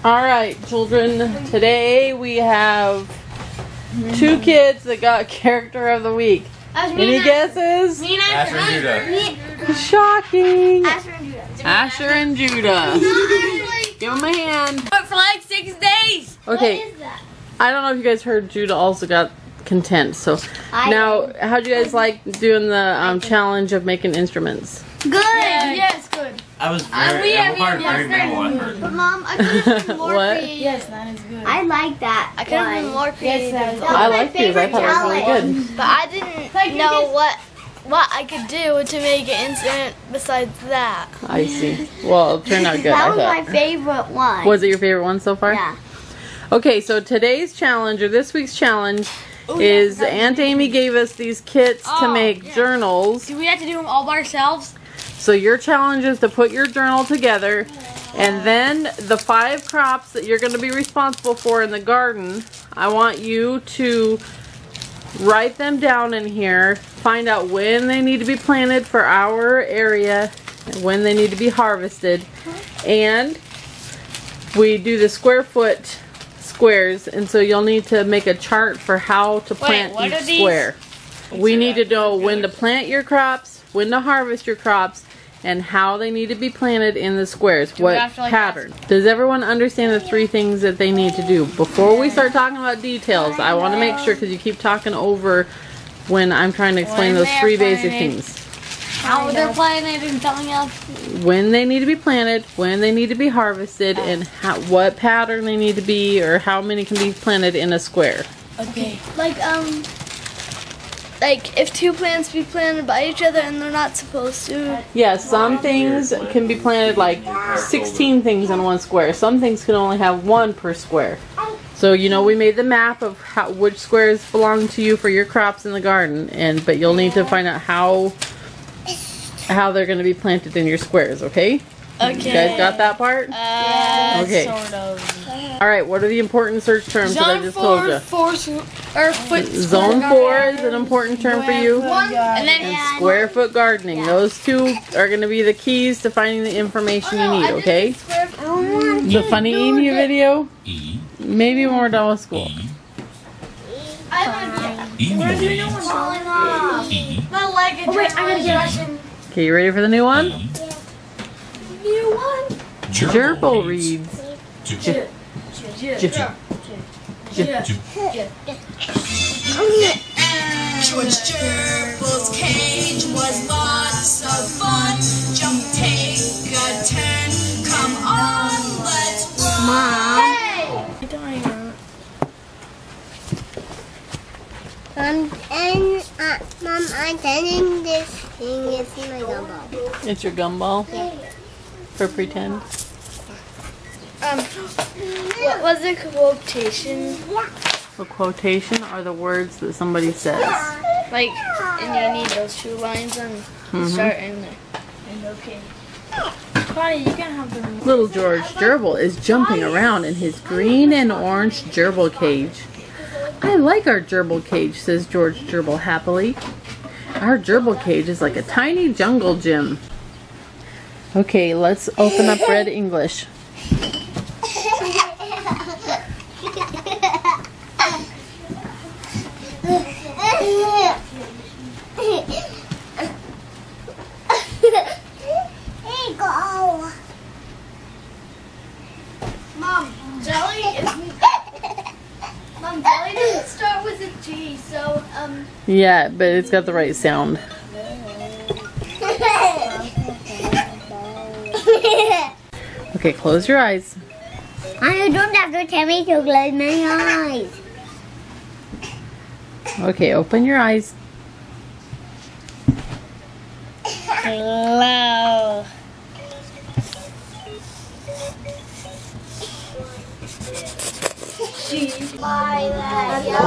Alright, children, today we have 2 kids that got character of the week. Any guesses? Asher and Judah. Shocking! Asher and Judah. Asher and Judah. Give them a hand. For like 6 days. Okay, What is that? I don't know if you guys heard, Judah also got content. So now, how'd you guys like doing the challenge of making instruments? Good. Yes, good. I was very minimal effort. But Mom, I could have been more What? creative. Yes, that is good. I like that. I could have been more creative. Yes, I like these. I thought it was really good. But I didn't know what I could do to make an instrument besides that. I see. Well, it turned out good. That I was my thought. favorite one. Was it your favorite one so far? Yeah. Okay, so today's challenge, or this week's challenge, is Aunt Amy gave us these kits to make journals. Do we have to do them all by ourselves? So your challenge is to put your journal together, and then the 5 crops that you're going to be responsible for in the garden, I want you to write them down in here, find out when they need to be planted for our area, and when they need to be harvested, and we do the square foot squares, and so you'll need to make a chart for how to plant each square. We need to know when to plant your crops, when to harvest your crops, and how they need to be planted in the squares. What pattern. Does everyone understand the 3 things that they need to do? Before we start talking about details, I want to make sure, because you keep talking over when I'm trying to explain those 3 basic things. How they're planted and telling us. When they need to be planted, when they need to be harvested, and what pattern they need to be, or how many can be planted in a square. Okay. Like if 2 plants be planted by each other and they're not supposed to. Yeah, some things can be planted like 16 things in one square. Some things can only have 1 per square. So you know we made the map of which squares belong to you for your crops in the garden, but you'll need to find out how they're going to be planted in your squares, okay? Okay. You guys got that part? Okay. Sort of. Alright, what are the important search terms that I just told you? Zone 4 is an important term for you. And square foot gardening. Those 2 are going to be the keys to finding the information you need, okay? The funny emu video? Maybe when we're done with school. Okay, you ready for the new one? Gerbil reads. George Gerbil's cage was lots of fun. Jump, take a turn. Come on, let's run. Mom. Mom, I'm telling this thing is my gumball. It's your gumball? For pretend? What was the quotation? A quotation are the words that somebody says. Like, and you need those 2 lines and start in there. And okay. Connie, you can have them. Little George Gerbil is jumping around in his green and orange gerbil cage. I like our gerbil cage, says George Gerbil happily. Our gerbil cage is like a tiny jungle gym. Okay, let's open up Red English. Mom, jelly didn't start with a G, so Yeah, but it's got the right sound. Okay, close your eyes. I don't have to tell me to close my eyes. Okay, open your eyes. hello.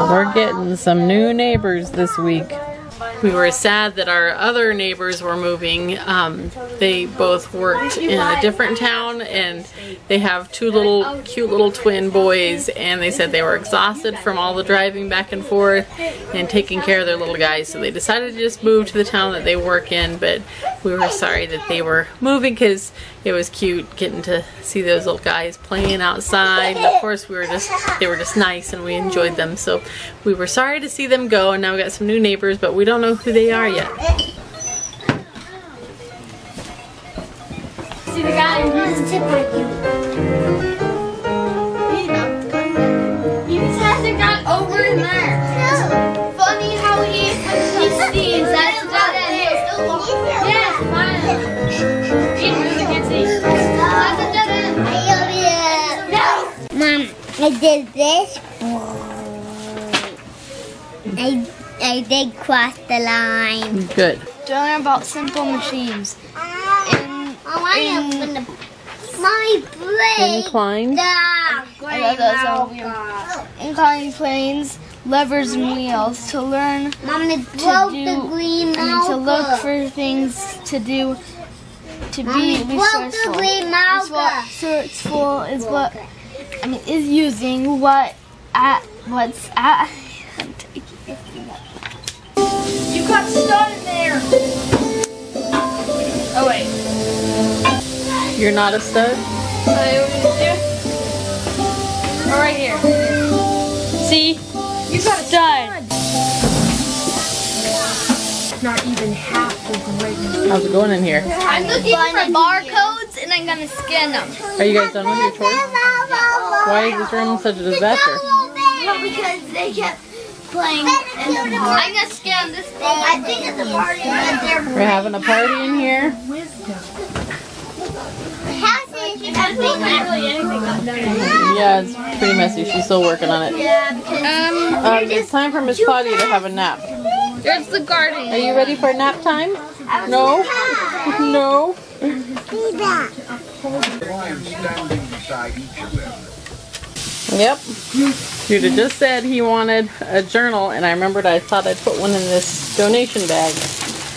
We're getting some new neighbors this week. We were sad that our other neighbors were moving. They both worked in a different town, and they have two cute little twin boys, and they said they were exhausted from all the driving back and forth and taking care of their little guys, so they decided to just move to the town that they work in. But we were sorry that they were moving because it was cute getting to see those little guys playing outside, and of course they were just nice and we enjoyed them. So we were sorry to see them go, and now we got some new neighbors, but we don't know who they are yet. See the guy who's tip like you. He just hasn't got over in there. Funny how he sees that's the dead end. Yes, fine. He can't see. That's a dead end. No. Mom, I did this. I did cross the line. Good. To learn about simple machines. My brain. Inclined. Inclined planes, levers, and wheels. To learn Mom, it to broke do, the green marker. to look for things to do, to be resourceful. Resourceful is what is using what's at. I'm taking it. You got stuck in there. Oh wait. You're not a stud? Or right here. See? You got a stud. Not even half the greatness. How's it going in here? I'm looking for barcodes and I'm gonna scan them. Are you guys done with your chores? Why is this room such a disaster? Well, because they kept playing. I'm gonna scan this thing. I think it's a party right there. We're having a party in here. Yeah, it's pretty messy. She's still working on it. It's time for Miss Claudia to have a nap. There's the garden. Are you ready for nap time? No? No? Yep. Judah just said he wanted a journal, and I remembered I thought I'd put one in this donation bag.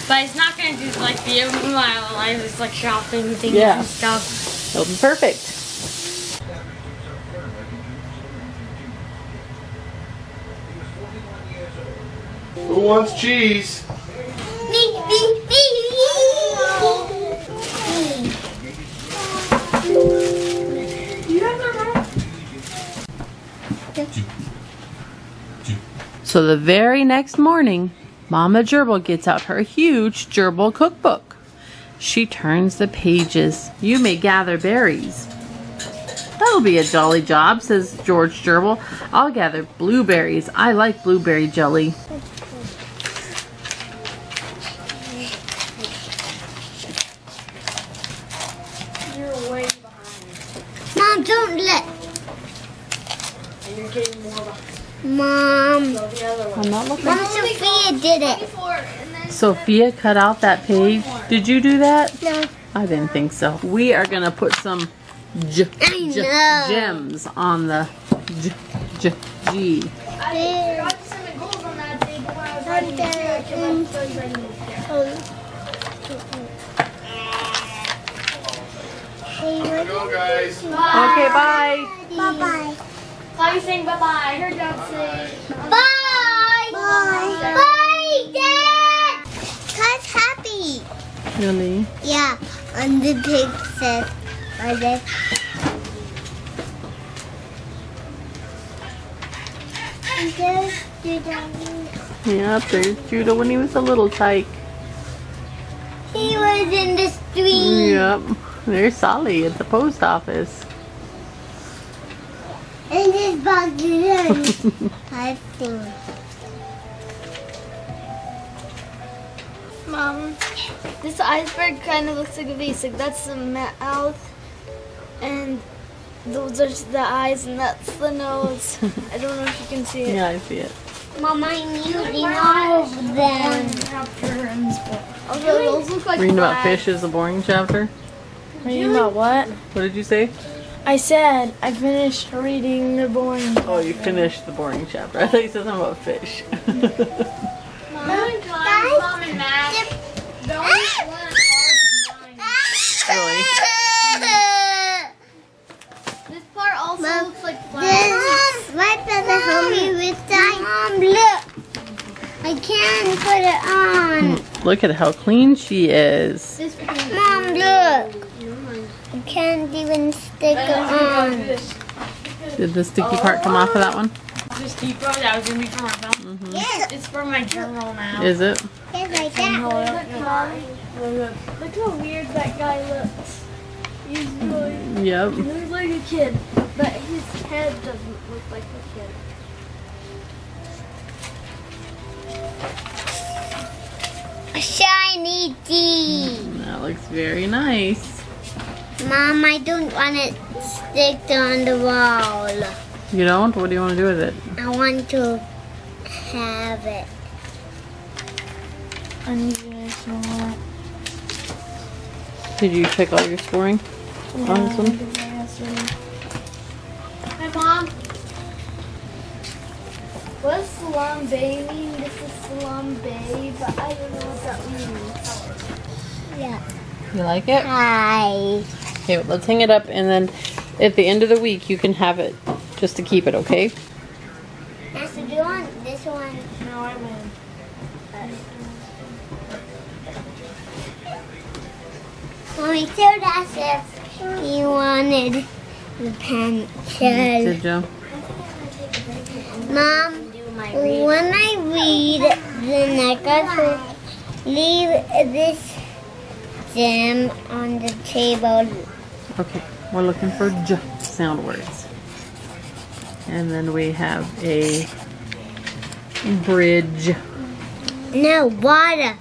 But it's not going to do like the life, it's like shopping things and stuff. It'll be perfect. Who wants cheese? So the very next morning, Mama Gerbil gets out her huge gerbil cookbook. She turns the pages. You may gather berries. That'll be a jolly job, says George Gerbil. I'll gather blueberries. I like blueberry jelly. You're way behind. Mom, don't let. And you're getting more behind. Mom. So the other one. I'm not looking. Mom, Sophia did it. Sophia cut out that page. Did you do that? No. I didn't think so. We are going to put some gems on the G. I got some goals on that day, but when I was writing the tree, I kept on writing it Go, guys. Okay, bye. Bye-bye. Claudia's saying bye-bye. I heard Dad say Bye. Bye. Bye, Dad. Cause happy. Really? Yeah, on the pig says, on the. Yeah, there's Judah when he was a little tyke. He was in the street. Yep. There's Sally at the post office. And his bucket. I think. Mom, this iceberg kind of looks like a vase. Like that's the mouth, and those are the eyes, and that's the nose. I don't know if you can see it. Yeah, I see it. Mom, I'm using all of them. Although those look like Reading about flags. fish is a boring chapter. Reading about what? What did you say? I said I finished reading the boring. Oh, you finished the boring chapter. I thought you said something about fish. Guys, Look at how clean she is. Mom, look. I can't even stick it on. Did the sticky part come off of that one? Just keep going. That was gonna be for my phone. Yes. It's for my journal now. Is it? Yes, like that. Look how weird that guy looks. He's really, Yep. he looks like a kid, but his head doesn't look like a kid. Shiny tea. That looks very nice. Mom, I don't want it sticked on the wall. You don't? What do you want to do with it? I want to have it. I need to nice one. Did you check all your scoring on this one? Hi, Mom. What's Salam Bay mean? This is Salam Bay, but I don't know what that means. Yeah. You like it? Hi. Okay, well, let's hang it up, and then at the end of the week you can have it just to keep it, okay? So do you want this one? No, I win. Mommy told us if you wanted the pencil. Did you? Mom, when I read, then I got to leave this gem on the table. Okay, we're looking for J sound words. And then we have a bridge. No, water,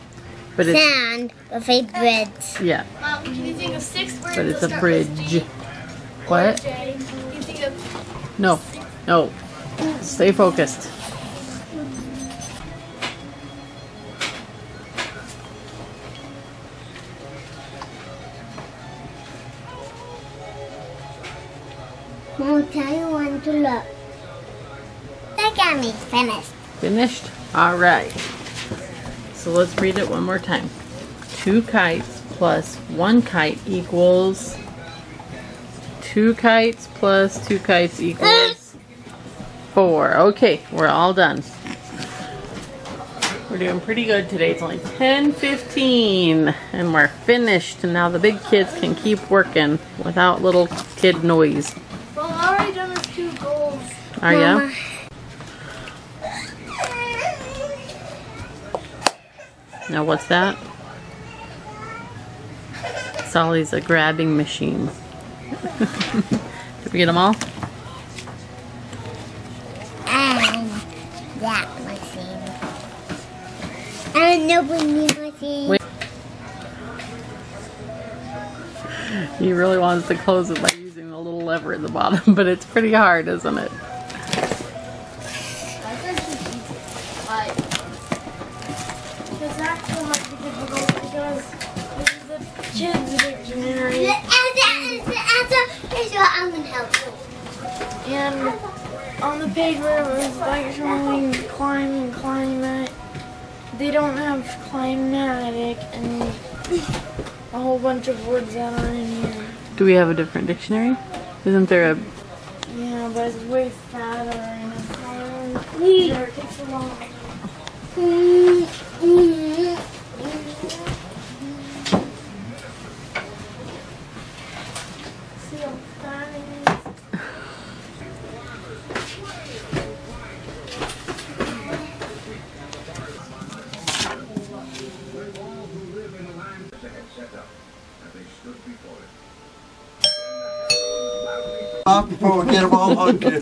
But it's, sand, with a bridge. yeah, Mom, can you think of 6 words? but it's that a start with bridge. J? What? J. Can you think of No, no. Stay focused. Mom, tell you when to look. Look at me, finished. Finished? All right. So let's read it one more time. 2 kites plus 1 kite equals 2 kites plus 2 kites equals 4. Okay, we're all done. We're doing pretty good today. It's only 10:15 and we're finished. And now the big kids can keep working without little kid noise. Well, I already done with 2 goals. Are ya? Mama. Now what's that? Solly's a grabbing machine. Did we get them all? And that machine. And nobody machine. Wait. He really wants to close it by using the little lever at the bottom, but it's pretty hard, isn't it? It's actually might be difficult because this is a kid's dictionary. Here's what I'm going to help you. And on the page where it was like showing climb and climate, they don't have climatic and a whole bunch of words that are in here. Do we have a different dictionary? Isn't there a... Yeah, but it's way fatter and it's hard. It takes a long. See how fat it is? Off before we get them all hungry.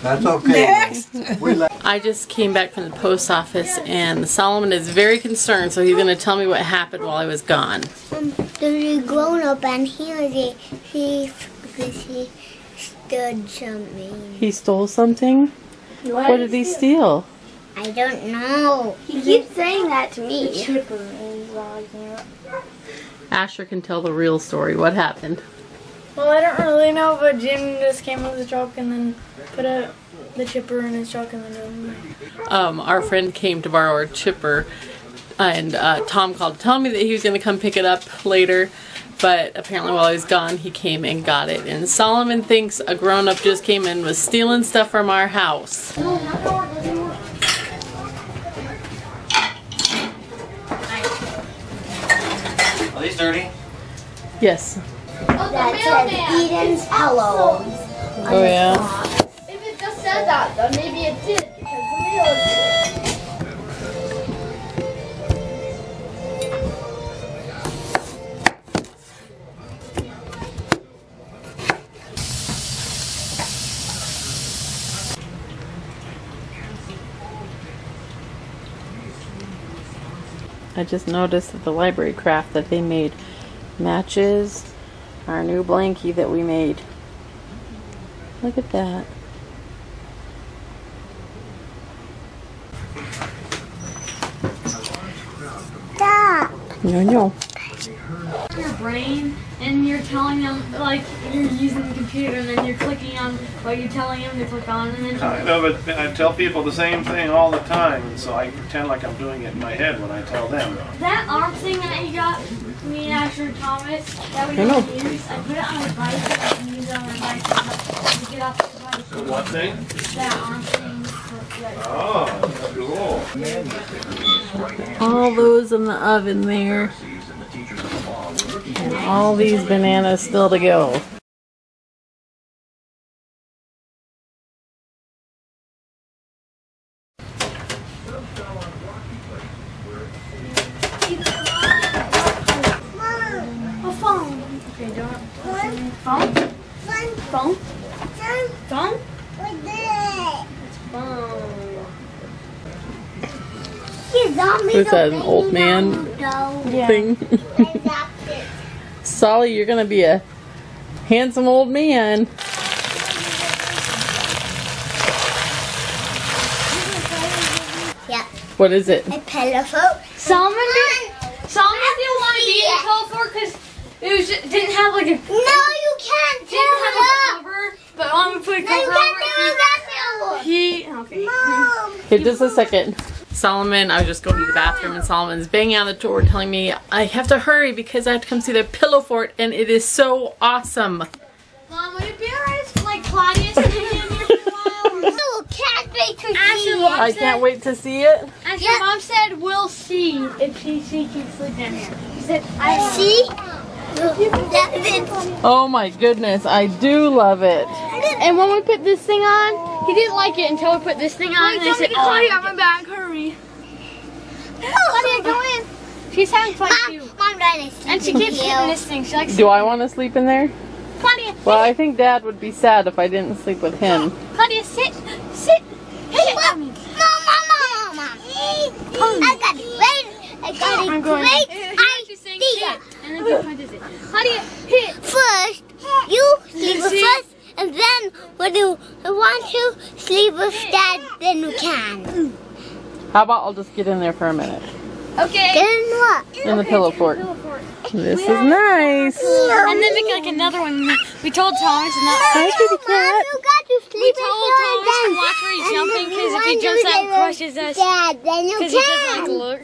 That's okay. We like I just came back from the post office and Solomon is very concerned, so he's going to tell me what happened while I was gone. There's a grown up and he stood something. He stole something? What did he steal? I don't know. He keeps saying that to me. Chipper is here. Asher can tell the real story. What happened? Well, I don't really know, but Jim just came with his truck and then put the chipper in his truck and then drove away. Our friend came to borrow our chipper and Tom called telling me that he was going to come pick it up later, but apparently while I was gone he came and got it. And Solomon thinks a grown-up just came in and was stealing stuff from our house. I 6:30? Yes. That says Eden's Pillows. Oh yeah. If it just said that, then maybe it did because the mail is here. I just noticed that the library craft that they made matches our new blankie that we made. Look at that. Stop. No. Your brain, and you're telling them, like, you're using the computer, and then you're clicking on what you're telling them to click on, and then Kind of, but I tell people the same thing all the time, and so I pretend like I'm doing it in my head when I tell them. that arm thing that you got me and Asher Thomas that we I know. don't use, I put it on my bike, and I can use it on my bike to get off the bike. The what thing? That arm thing. Oh, cool. All those in the oven there. And all these bananas still to go. A phone. Okay, don't. Phone? Phone? Phone? Who's that, an old man thing? Solly, you're gonna be a handsome old man. Yep. What is it? A pillow fort. Solomon didn't want to be in the pillow fort because it didn't have like a No, you can't didn't have tear a it up. cover. But when we put a No, cover you over can't tear it, it up. okay. Mom. Here, just a second. Solomon, I was just going to the bathroom and Solomon's banging on the door telling me I have to hurry because I have to come see the pillow fort and it is so awesome. Mom, would it be alright if like Claudia's staying in here for a while? No, can't wait to Asher, see Mom it. I can't wait to see it. And your mom said we'll see if she can sleep in here. She said See? Oh my goodness, I do love it. And when we put this thing on, he didn't like it until we put this thing on. And I said, Claudia, I'm in back. Hurry. Claudia, go in. She's having fun too. Mom, And she keeps hitting this thing. She likes Do I want to sleep in there? Claudia, Well, I think Dad would be sad if I didn't sleep with him. Claudia, sit. Hit it. Mom. I got it great. I got it great idea. And then he punches it. Claudia, hit. First, you sleep with us, and then when you want to sleep with Dad, then you can. How about I'll just get in there for a minute? Okay. Then what? In the pillow fort. This is nice. And then make like another one. We told Thomas and that. Hi, kitty Mom, cat. you got to We sleep told with us, Thomas to watch where he's jumping because if he jumps out and crushes us, Dad, then you because he doesn't like to can. look.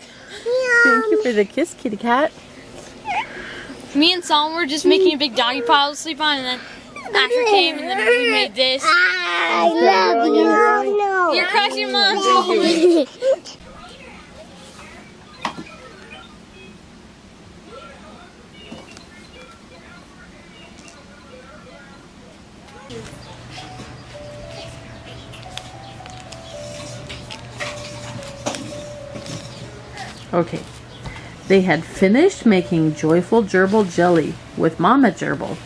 Thank you for the kiss, kitty cat. Me and Solomon were just making a big doggy pile to sleep on, and then Asher came, and then we made this. I love you. No. You're crushing Mom, Solomon. Okay. They had finished making joyful gerbil jelly with Mama Gerbil.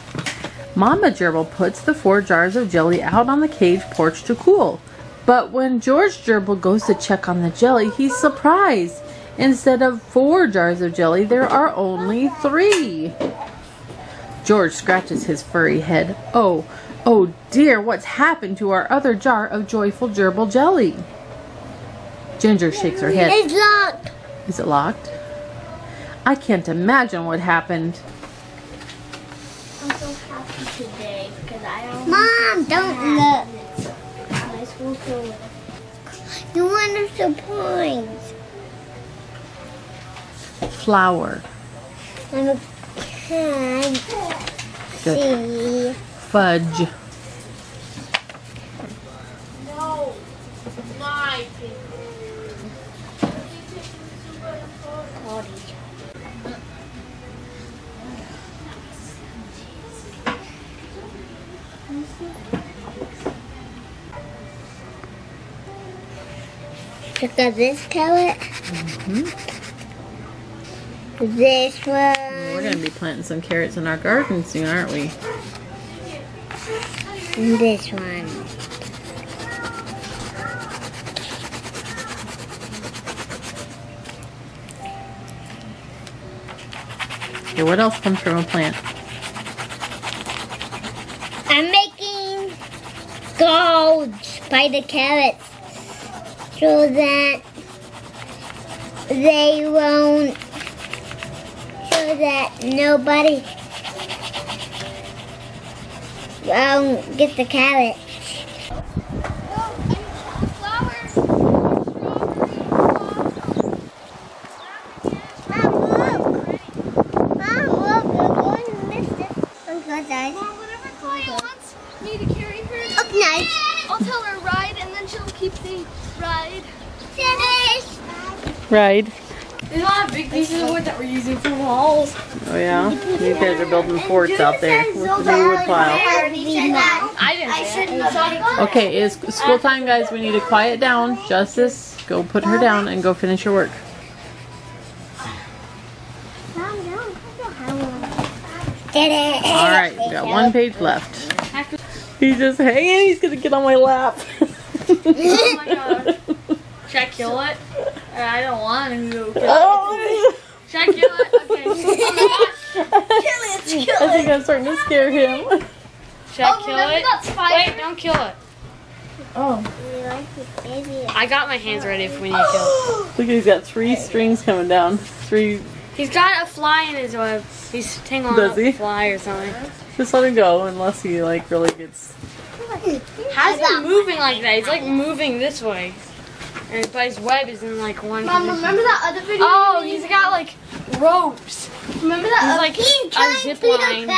Mama Gerbil puts the 4 jars of jelly out on the cage porch to cool. But when George Gerbil goes to check on the jelly, he's surprised. Instead of 4 jars of jelly, there are only 3. George scratches his furry head. Oh dear, what's happened to our other jar of joyful gerbil jelly? Ginger shakes her head. It's locked. Is it locked? I can't imagine what happened. I'm so happy today because I don't. Mom, don't look. My school told. You want us to point. Flour. And I can't see. Fudge. No, my paper. Look at this carrot. This one. We're going to be planting some carrots in our garden soon, aren't we? And this one. Okay, what else comes from a plant? I'm making gouge by the carrots so that they won't, so that nobody won't get the carrots. Whatever client wants me to carry her, Okay, nice. I'll tell her ride, and then she'll keep the ride. Finish. Ride. There's a lot of big pieces of wood that we're using for walls. Oh yeah? You guys are building forts out there with the new wood pile. I shouldn't have. Okay, it's school time, guys. We need to quiet down. Justice, go put her down and go finish your work. Did it. Alright, we got one page left. He's just hanging. He's going to get on my lap. Oh my god. Should I kill it? I don't want to kill it. Oh, Should I kill it? Okay. Oh my god. I think I'm starting to scare him. Should I kill it? Wait, don't kill it. Oh. I got my hands ready if we need to kill it. Look, he's got 3 strings coming down. 3. He's got a fly in his web. He's tangling Does up he? a fly or something. Just let him go unless he like really gets. How's he moving like that? He's like moving this way. But his web is in like one Mom, position. remember that other video? Oh, he's got like ropes. Remember that? He's like a zip line.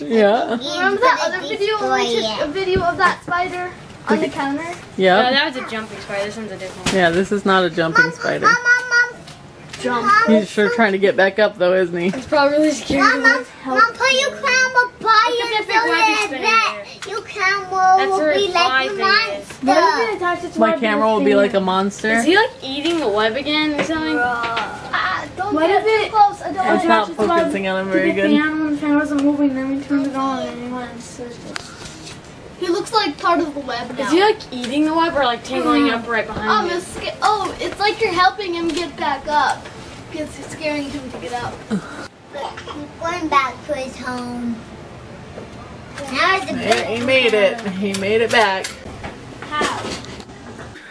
Yeah. Remember that other video where we took a video of that spider on the counter? No, Yeah. that was a jumping spider. This one's a different one. Yeah, this is not a jumping spider. Mom. Jump. He's sure trying to get back up though, isn't he? It's probably really scary. Mom, put your crown up by Look at it so that big webby that spider. your crown That's will where be his like fly a thing is. monster. My camera will be like a monster. Is he like eating the web again or something? Don't get too close. I don't It's not focusing on him very good. When the fan wasn't moving, then we turned it on and he went in circles. He looks like part of the web now. Is he like eating the web or like tangling up right behind him? It's like you're helping him get back up. Because it's scaring him to get up. He's going back to his home. Now it's a There, he made it. He made it back. How?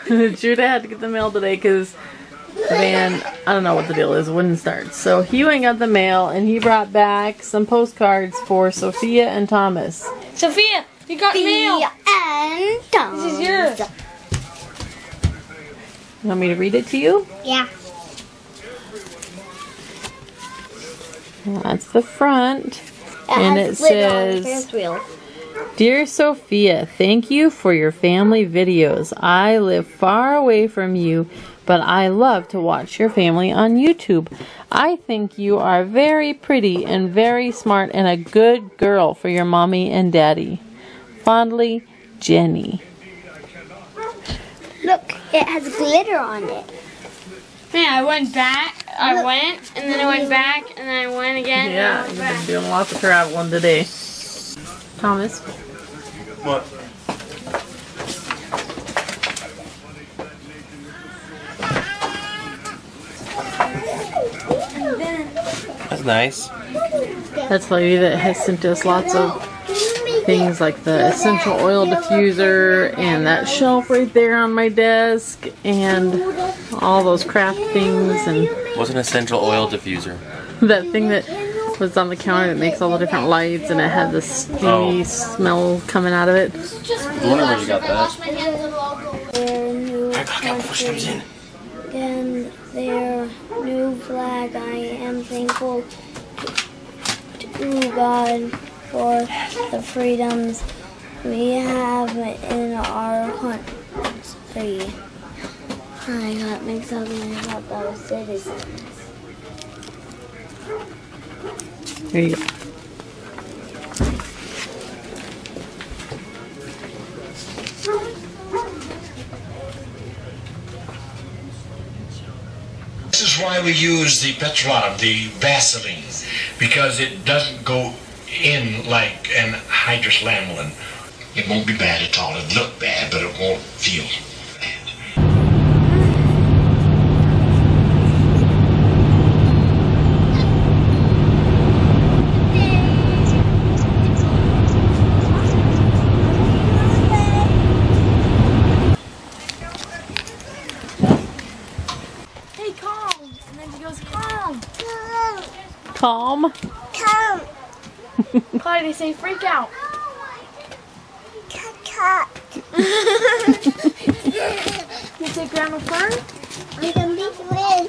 Judah had to get the mail today because the van, I don't know what the deal is, wouldn't start. So he went and got the mail and he brought back some postcards for Sophia and Thomas. Sophia, you got mail. and This is yours. You want me to read it to you? Yeah. That's the front. And it says, Dear Sophia, thank you for your family videos. I live far away from you, but I love to watch your family on YouTube. I think you are very pretty and very smart and a good girl for your mommy and daddy. Fondly, Jenny. Look, it has glitter on it. Man, I went back, and then I went back, and then I went again, Yeah, and you've then I went been doing lots of traveling today. Thomas. What? That's nice. That's lady that has sent us lots of things like the essential oil diffuser and that shelf right there on my desk and all those craft things and What's an essential oil diffuser? that thing that was on the counter that makes all the different lights and it had the steamy smell coming out of it. Whenever you got that. Their new country and their new flag. I am thankful to God for the freedoms we have in our country. I got mixed up and I thought that was citizens. There you go. why we use the petrolon, the Vaseline, because it doesn't go in like an hydroslamoline. It won't be bad at all. It'll look bad, but it won't feel bad. Hey, calm. And then she goes, calm. Calm. Come. Clyde, say freak out. Cut. You say Grandma Fern? I'm gonna beat you in.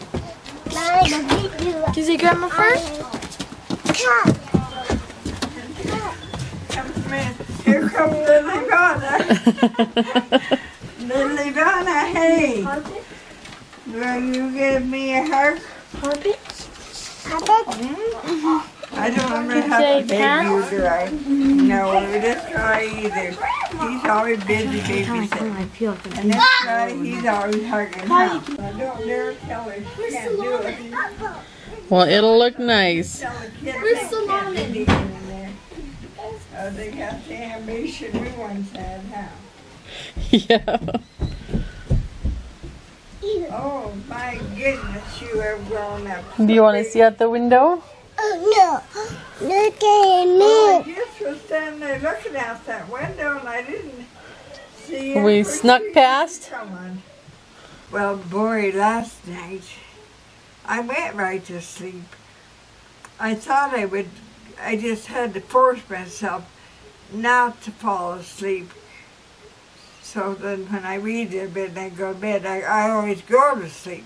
I'm gonna beat you. Can you say Grandma Fern? Cut. Here comes Lily Donna. Lily Donna, hey. Will you give me a hug? Carpet? I don't remember Can how you to say beg cat? you, do I? No, this guy either. He's always busy babysitting. And this guy, he's always hugging her. I don't dare tell her she can't do it. Well, it'll look nice. Tell the kids Where's they Solomon? can't be in there. They got the ambition we once had, huh? Yeah. Oh my goodness, you have grown up. Do you want to see out the window? Oh no. Look at Well, I me. just was standing there looking out that window and I didn't see it. We snuck past. Come on. Well, boy, last night I went right to sleep. I thought I just had to force myself not to fall asleep. So then when I read a bit and I go to bed, I always go to sleep.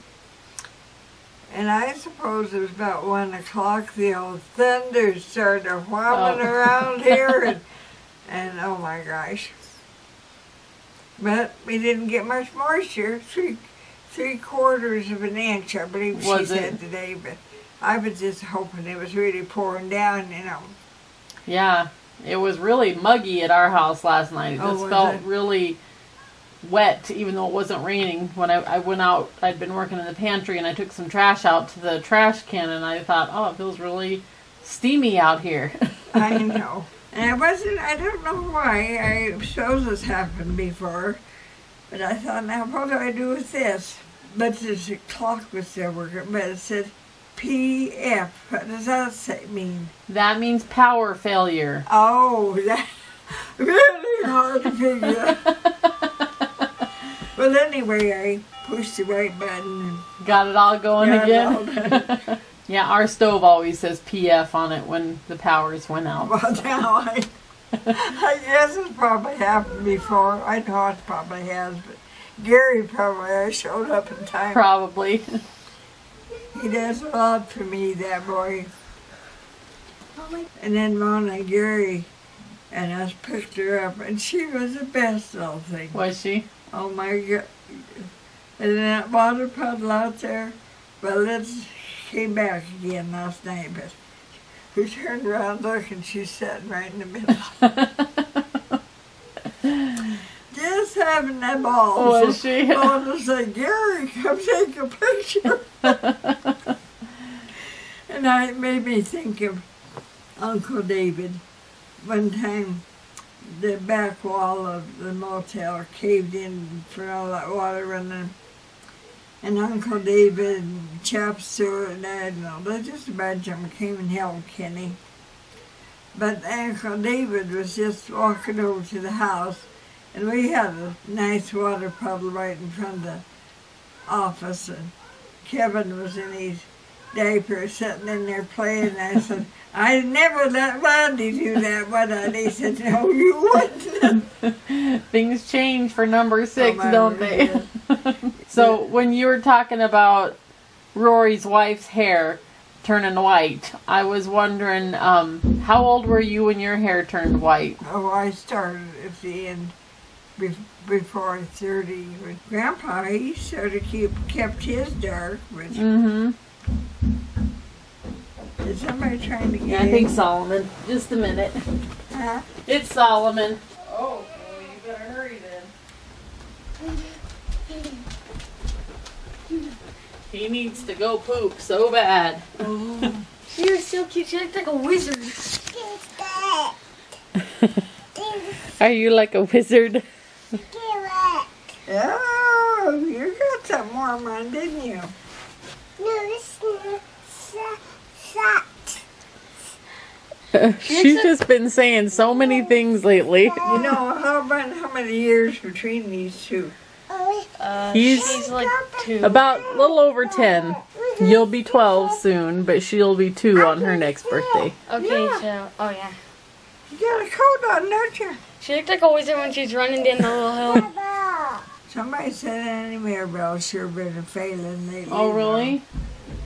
And I suppose it was about 1 o'clock, the old thunder started whopping around here, and oh my gosh. But we didn't get much moisture, three-quarters of an inch, I believe she said today, but I was just hoping it was really pouring down, you know. Yeah, it was really muggy at our house last night. It just felt really wet, even though it wasn't raining. When I went out, I'd been working in the pantry and I took some trash out to the trash can and I thought, oh, it feels really steamy out here. I know. And I don't know why, I suppose this happened before, but I thought, now what do I do with this? But the clock was still working, but it said PF. What does that mean? That means power failure. Oh, that's really hard to figure. Well, anyway, I pushed the right button and got it all going again. Yeah, our stove always says PF on it when the powers went out. Well, now I guess it's probably happened before. I know it probably has, but Gary probably showed up in time. Probably. He does a lot for me, that boy. And then Mona Gary and us picked her up, and she was the best little thing. Was she? Oh my God. And that water puddle out there, well, it came back again last night, but we turned around looking, she's sitting right in the middle. Just having that ball. Was she? Mona said, Gary, come take a picture. And it made me think of Uncle David. One time, the back wall of the motel caved in for all that water running. And Uncle David and Chap Stewart and I don't know, there's just a bunch of them came and helped Kenny. But Uncle David was just walking over to the house, and we had a nice water puddle right in front of the office, and Kevin was in his diaper sitting in there playing, and I said, I never let Randy do that, would I? And he said, no, you wouldn't. Things change for number 6, don't they? So when you were talking about Rory's wife's hair turning white, I was wondering, how old were you when your hair turned white? Oh, I started at the end before 30. With Grandpa, he sort of kept his dark. But is somebody trying to get Yeah, I think Solomon. Just a minute. Huh? It's Solomon. Oh, well, you better hurry then. He needs to go poop so bad. You're so cute. She looks like a wizard. Are you like a wizard? Oh, you got some more man, didn't you? No, this is She's just been saying so many things lately. You know, how many years between these two? He's like 2. about a little over 10. You'll be 12 soon, but she'll be 2 on her next birthday. Okay, so, oh yeah. You got a coat on, don't you? She looked like a wizard when she's running down the little hill. Somebody said Annie Mirabelle's sure been a failing lately. Oh, really?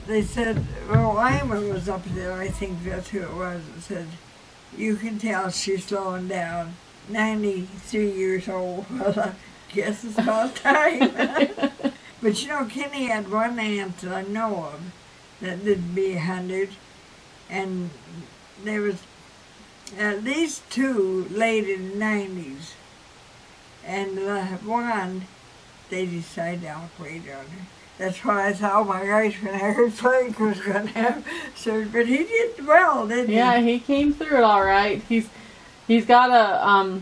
They said, well, Wyoming was up there, I think that's who it was, that said, you can tell she's slowing down. 93 years old. Well, I guess it's about time. But you know, Kenny had one aunt that I know of that did be 100, and there was at least 2 late in the 90s. And the one, they decided to operate on her. That's why I thought, oh my gosh, when I heard Frank was going to have surgery. But he did well, didn't he? Yeah, he came through it all right. He's got a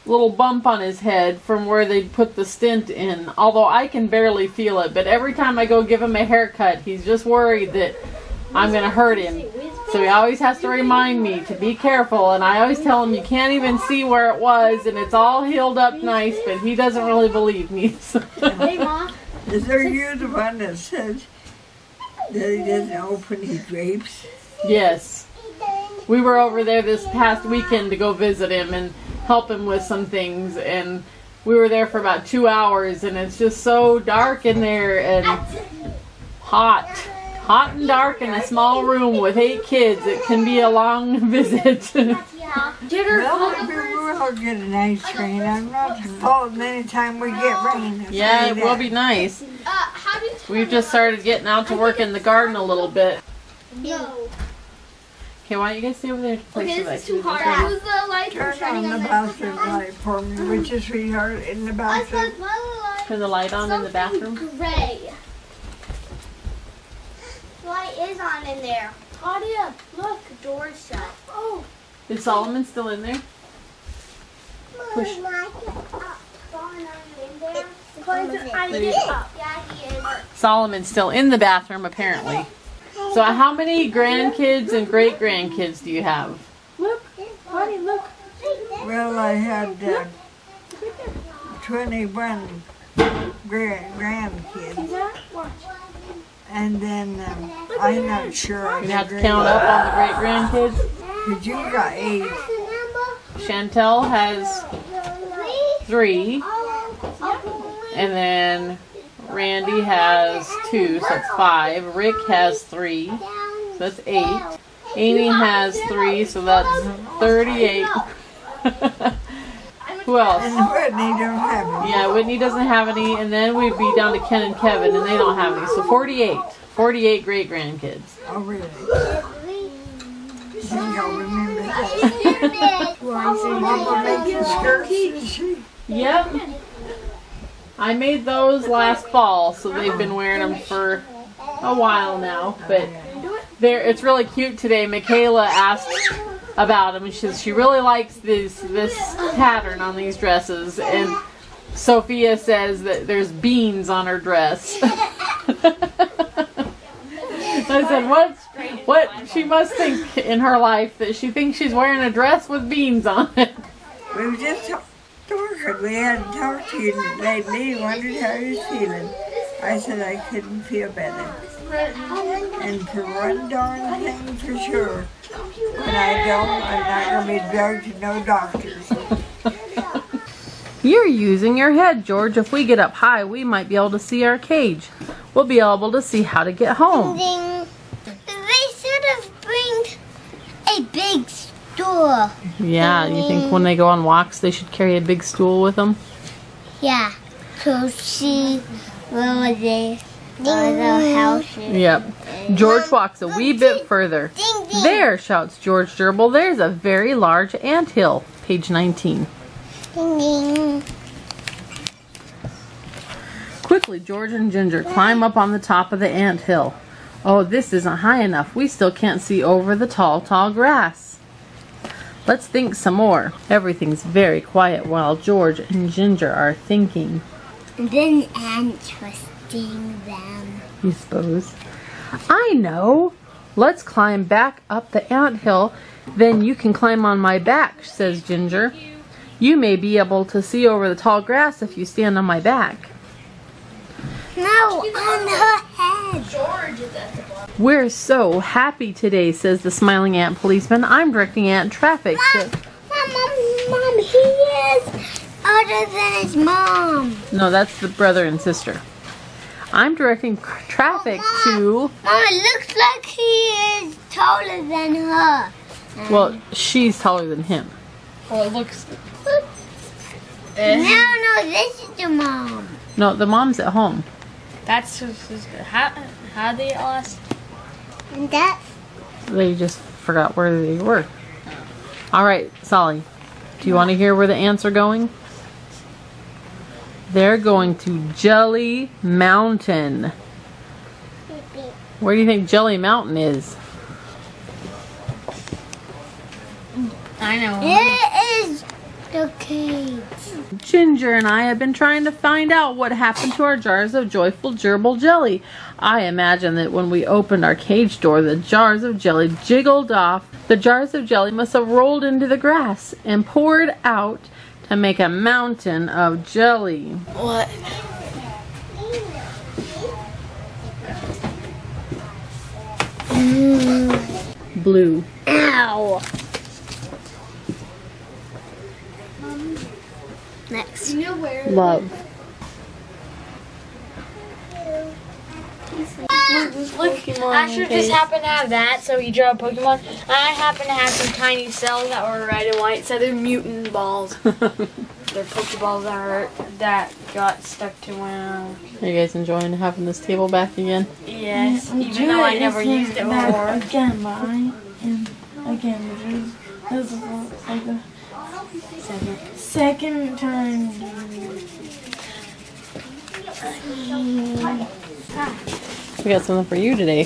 little bump on his head from where they put the stent in. Although I can barely feel it, but every time I go give him a haircut, he's just worried that I'm going to hurt him. So he always has to remind me to be careful, and I always tell him you can't even see where it was, and it's all healed up nice, but he doesn't really believe me. So. Hey, Mom. Is there you the one that says that he doesn't open his grapes? Yes. We were over there this past weekend to go visit him and help him with some things, and we were there for about 2 hours, and it's just so dark in there and hot and dark in a small room with 8 kids. It can be a long visit. Well, we'll get a nice rain. I'm not faulting anytime we get rain. Yeah, it will be nice. We've just started getting out to work in the garden a little bit. No. Okay, why don't you guys stay over there to play Okay, some this is too hard. Who's the light Turn on the bathroom light for me, would you, sweetheart, in the bathroom? Turn the light on in the bathroom. Gray. Light is on in there. Claudia, look, the door's shut. Oh. Is Solomon still in there? Push. Solomon's still in the bathroom, apparently. So how many grandkids and great-grandkids do you have? Look, Honey, look. Well, I had 21 grandkids. And then I'm not sure. You have to count up all the great-grandkids? But you got 8. Chantel has 3. And then Randy has 2, so that's 5. Rick has 3, so that's 8. Amy has 3, so that's 38. Who else? And Whitney don't have any. Yeah, Whitney doesn't have any, and then we'd be down to Ken and Kevin, and they don't have any. So 48. 48 great-grandkids. Oh, really? You don't remember that. Mama makes the skirts, did she? Yep. I made those last fall, so they've been wearing them for a while now. But it's really cute today. Michaela asked about them, and she really likes this pattern on these dresses. And Sophia says that there's beans on her dress. I said, what she must think in her life that she thinks she's wearing a dress with beans on it. We were just talking. We hadn't talked to you lately. Wondered how you're feeling. I said I couldn't feel better. And for one darn thing for sure, when I don't, I'm not going to be drugged to no doctors. You're using your head, George. If we get up high, we might be able to see our cage. We'll be able to see how to get home. They should have bring a big stool. Yeah, you think when they go on walks, they should carry a big stool with them? Yeah, so see where the house is. Yep. George walks a wee bit further. There, shouts George Gerbil. There's a very large anthill. Page 19. Ding, ding. Quickly, George and Ginger climb up on the top of the anthill. Oh, this isn't high enough. We still can't see over the tall, tall grass. Let's think some more. Everything's very quiet while George and Ginger are thinking. Then ants will sting them. You suppose? I know. Let's climb back up the anthill. Then you can climb on my back, says Ginger. You may be able to see over the tall grass if you stand on my back. No, on her head. George is at the bottom. We're so happy today, says the smiling ant policeman. I'm directing ant traffic to... Mom, he is other than his mom. No, that's the brother and sister. I'm directing traffic to... Mom, it looks like he is taller than her. Well, she's taller than him. Well, it looks... No, this is the mom. No, the mom's at home. That's how they lost. And that's... They just forgot where they were. All right, Solly. Do you want to hear where the ants are going? They're going to Jelly Mountain. Where do you think Jelly Mountain is? I know. It is the cage. Ginger and I have been trying to find out what happened to our jars of joyful gerbil jelly. I imagine that when we opened our cage door, the jars of jelly jiggled off. The jars of jelly must have rolled into the grass and poured out to make a mountain of jelly. What? Blue. Ow. Next. You know where? Love. Look, Asher just happened to have that, so he drew a Pokemon. And I happen to have some tiny cells that were red and white, so they're mutant balls. They're Pokeballs that got stuck to one. Are you guys enjoying having this table back again? Yes, even though I never used it before. Again, bye. And again, this is like the second time. We got something for you today.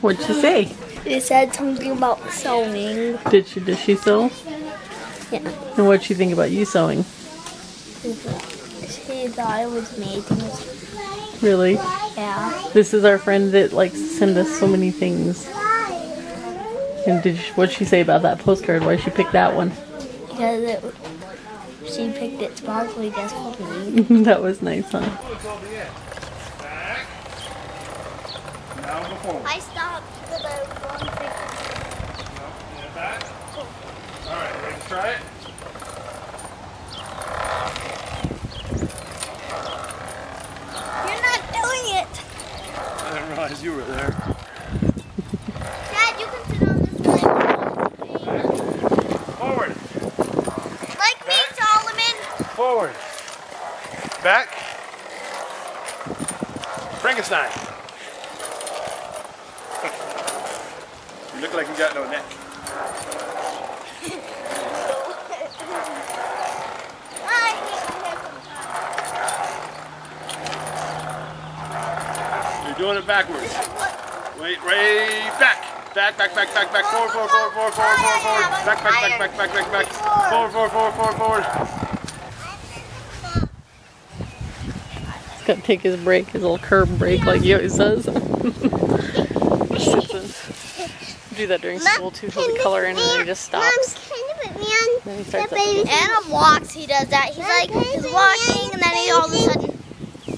What'd she say? It said something about sewing. Did she sew? Yeah. And what'd she think about you sewing? She thought it was amazing. Really? Yeah. This is our friend that likes to send us so many things. And what'd she say about that postcard? Why she picked that one? Because she picked it sparkly just for me. That was nice, huh? I stopped because I was going to pick Back. Alright, ready to try it? You're not doing it. I didn't realize you were there. Dad, you can sit on this side. Forward. Like me, Solomon. Forward. Back. Frankenstein. You look like you got no neck. You're doing it backwards. Wait, right back. Back. Forward. Back. Forward. He's got to take his break, his little curb break like he always does. Do that during school too. He'll color in and then he just stops. Mom, can you put me on Then he starts the baby? And on walks he does that. He's like, he's walking and then he all of a sudden.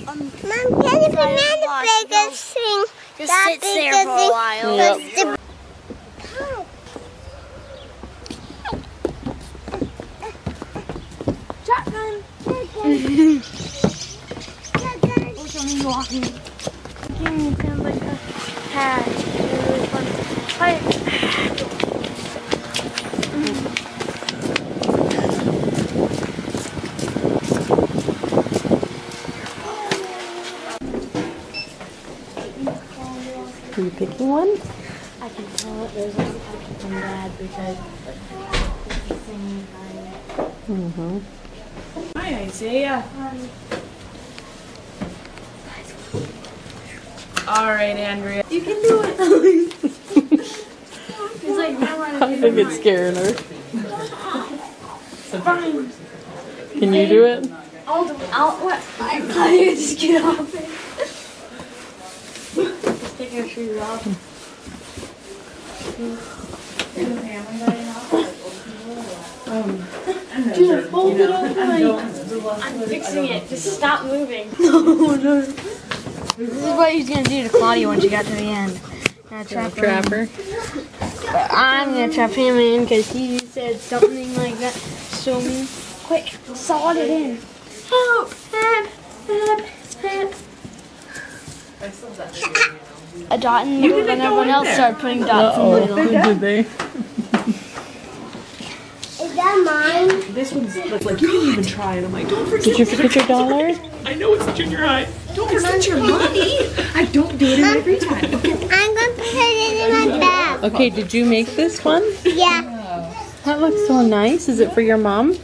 Mom, can you put me on the biggest thing? Just sits there for a while. Yep. Shotgun. Look at me walking. Give me some like a hat. It was fun. Fight. Are you picking one? I can tell it. There's also picture from Dad because it's the same environment. Hi, Isaiah. All right, Andrea. You can do it. He's like, no, I think it's scaring her. fine. Can you do it? I'll do it. What? I thought you would just get off it. Just take your shoes off. Dude, fold it over. I'm fixing it. Just stop moving. No. This is what he's gonna do to Claudia when she got to the end. Trap Trapper. But I'm gonna trap him in because he said something like that. So mean. Quick, sawed it in. Help! A dot in the middle, and everyone else started putting dots in the middle. Did they? Is that mine? This one's like, you can even try it. I'm like, don't forget. Did you forget your dollar? I know it's junior high. Don't forget your money. I don't do it in every time. I'm going to put it in my bag. Okay, did you make this one? Yeah. That looks so nice. Is it for your mom?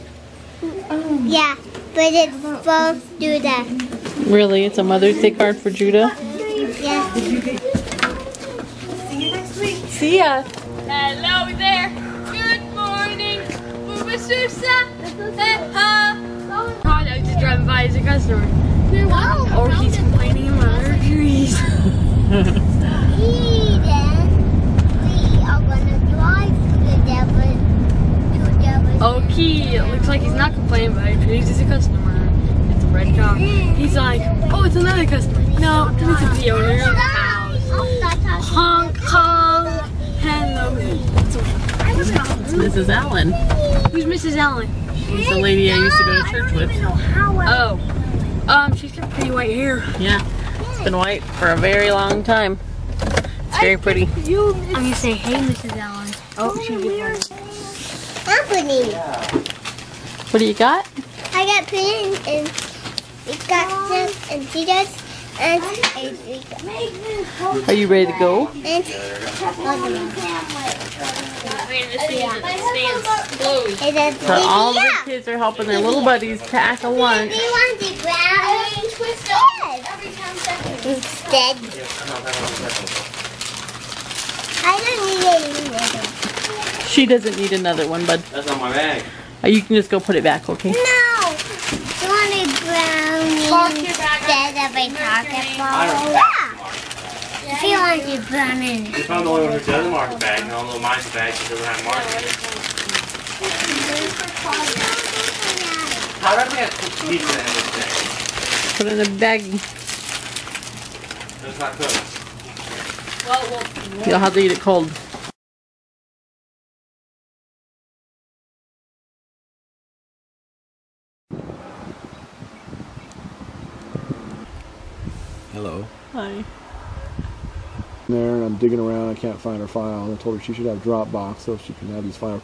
Yeah. But it's both do that. Really? It's a Mother's Day card for Judah? Yeah. See you next week. See ya. Hello there. Good morning. Booba Sousa. Oh, I was just driving by as a customer. Or he's complaining about her trees. We are going to drive to the devil. Okay, it looks like he's not complaining about her trees. He's a customer. It's a red car. He's like, oh, it's another customer. No, this is the owner of the house. Honk, honk. Hello. It's Mrs. Allen. Who's Mrs. Allen? She's the lady I used to go to church with. Oh. She's got pretty white hair. Yeah. It's been white for a very long time. It's very pretty. I'm gonna say, hey, Mrs. Allen. Oh, she did one. Company. What do you got? I got pudding and we got this and Cheetos and Are you ready to go? and So all the kids are helping their little buddies pack a lunch. we want the brownie instead. I don't need any. She doesn't need another one, bud. That's not my bag. You can just go put it back, okay? No! You want a brownie instead of a chocolate bar? Yeah! If you want a brownie. If I'm the only one who does mark a bag, and all the mine's bag that doesn't have mark in it. How do we have pizza in this thing? Put it in the bag. It's not cooked. You'll have to eat it cold. Hello. Hi. There, and I'm digging around. I can't find her file. I told her she should have Dropbox so she can have these files.